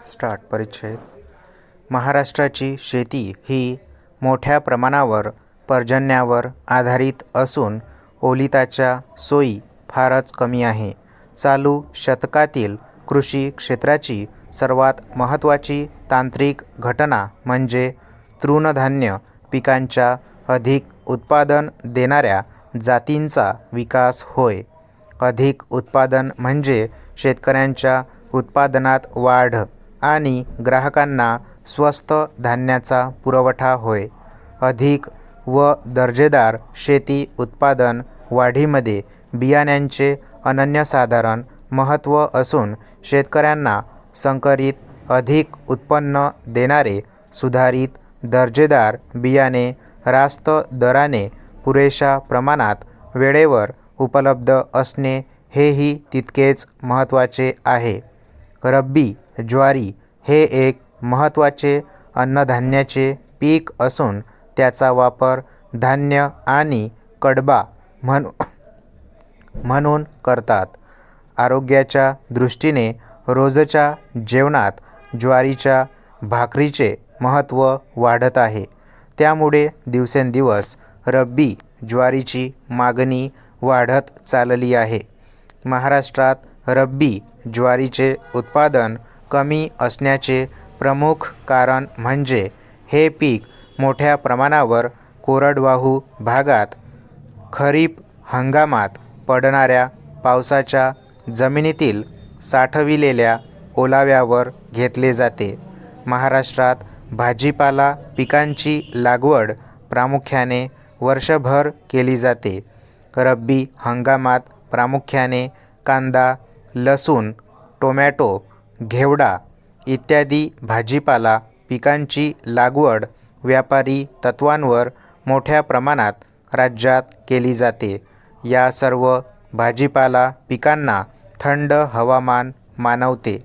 Start. परिच्छेद. महाराष्ट्राची शेती ही मोठ्या प्रमाणावर पर्जन्यावर आधारित असून ओलिताच्या सोयी फारच कमी आहे. चालू शतकातील कृषी क्षेत्राची सर्वात महत्त्वाची तांत्रिक घटना म्हणजे तृणधान्य पिकांच्या अधिक उत्पादन देणाऱ्या जातींचा विकास होय. अधिक उत्पादन म्हणजे शेतकऱ्यांच्या उत्पादनात वाढ आणि ग्राहकांना स्वस्त धान्याचा पुरवठा होय. अधिक व दर्जेदार शेती उत्पादन वाढीमध्ये बियाण्यांचे अनन्यसाधारण महत्त्व असून शेतकऱ्यांना संकरित अधिक उत्पन्न देणारे सुधारित दर्जेदार बियाणे रास्त दराने पुरेशा प्रमाणात वेळेवर उपलब्ध असणे हेही तितकेच महत्त्वाचे आहे. रब्बी ज्वारी हे एक महत्त्वाचे अन्नधान्याचे पीक असून त्याचा वापर धान्य आणि कडबा म्हणून करतात. आरोग्याच्या दृष्टीने रोजच्या जेवणात ज्वारीच्या भाकरीचे महत्त्व वाढत आहे. त्यामुळे दिवसेंदिवस रब्बी ज्वारीची मागणी वाढत चालली आहे. महाराष्ट्रात रब्बी ज्वारीचे उत्पादन कमी असण्याचे प्रमुख कारण म्हणजे हे पीक मोठ्या प्रमाणावर कोरडवाहू भागात खरीप हंगामात पडणाऱ्या पावसाच्या जमिनीतील साठविलेल्या ओलाव्यावर घेतले जाते. महाराष्ट्रात भाजीपाला पिकांची लागवड प्रामुख्याने वर्षभर केली जाते. रब्बी हंगामात प्रामुख्याने कांदा, लसूण, टोमॅटो, घेवडा इत्यादी भाजीपाला पिकांची लागवड व्यापारी तत्त्वांवर मोठ्या प्रमाणात राज्यात केली जाते. या सर्व भाजीपाला पिकांना थंड हवामान मानवते.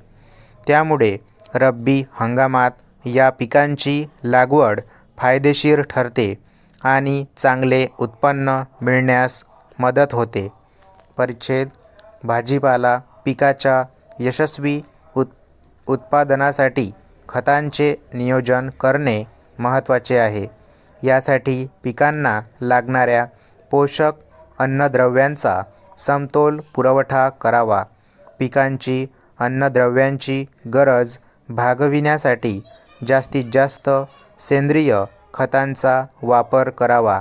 त्यामुळे रब्बी हंगामात या पिकांची लागवड फायदेशीर ठरते आणि चांगले उत्पन्न मिळण्यास मदत होते. परिच्छेद. भाजीपाला पिकाच्या यशस्वी उत्पादनासाठी खतांचे नियोजन करणे महत्त्वाचे आहे. यासाठी पिकांना लागणाऱ्या पोषक अन्नद्रव्यांचा समतोल पुरवठा करावा. पिकांची अन्नद्रव्यांची गरज भागविण्यासाठी जास्तीत जास्त सेंद्रिय खतांचा वापर करावा.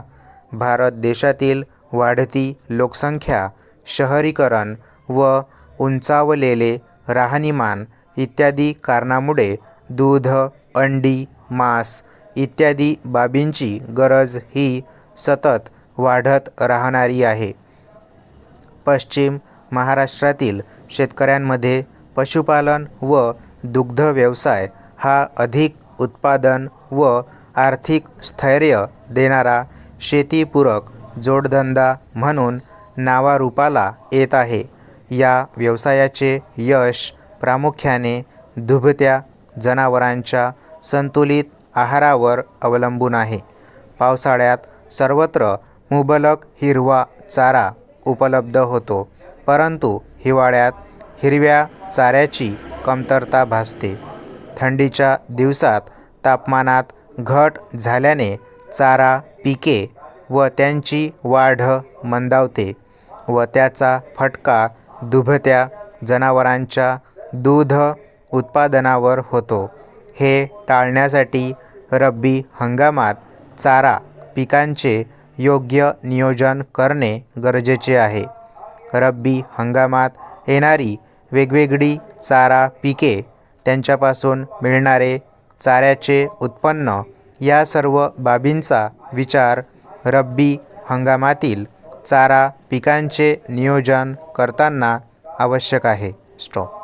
भारत देशातील वाढती लोकसंख्या, शहरीकरण व उंचावलेले राहणीमान इत्यादी कारणामुळे दूध, अंडी, मांस इत्यादी बाबींची गरज ही सतत वाढत राहणारी आहे. पश्चिम महाराष्ट्रातील शेतकऱ्यांमध्ये पशुपालन व दुग्ध व्यवसाय हा अधिक उत्पादन व आर्थिक स्थैर्य देणारा शेतीपूरक जोडधंदा म्हणून नावारूपाला येत आहे. या व्यवसायाचे यश प्रामुख्याने दुभत्या जनावरांच्या संतुलित आहारावर अवलंबून आहे. पावसाळ्यात सर्वत्र मुबलक हिरवा चारा उपलब्ध होतो, परंतु हिवाळ्यात हिरव्या चाऱ्याची कमतरता भासते. थंडीच्या दिवसात तापमानात घट झाल्याने चारा पिके व त्यांची वाढ मंदावते व त्याचा फटका दुभत्या जनावरांच्या दूध उत्पादनावर होतो. हे टाळण्यासाठी रब्बी हंगामात चारा पिकांचे योग्य नियोजन करणे गरजेचे आहे. रब्बी हंगामात येणारी वेगवेगळी चारा पिके, त्यांच्यापासून मिळणारे चाऱ्याचे उत्पन्न या सर्व बाबींचा विचार रब्बी हंगामातील चारा पिकांचे नियोजन करताना आवश्यक आहे. स्टॉप.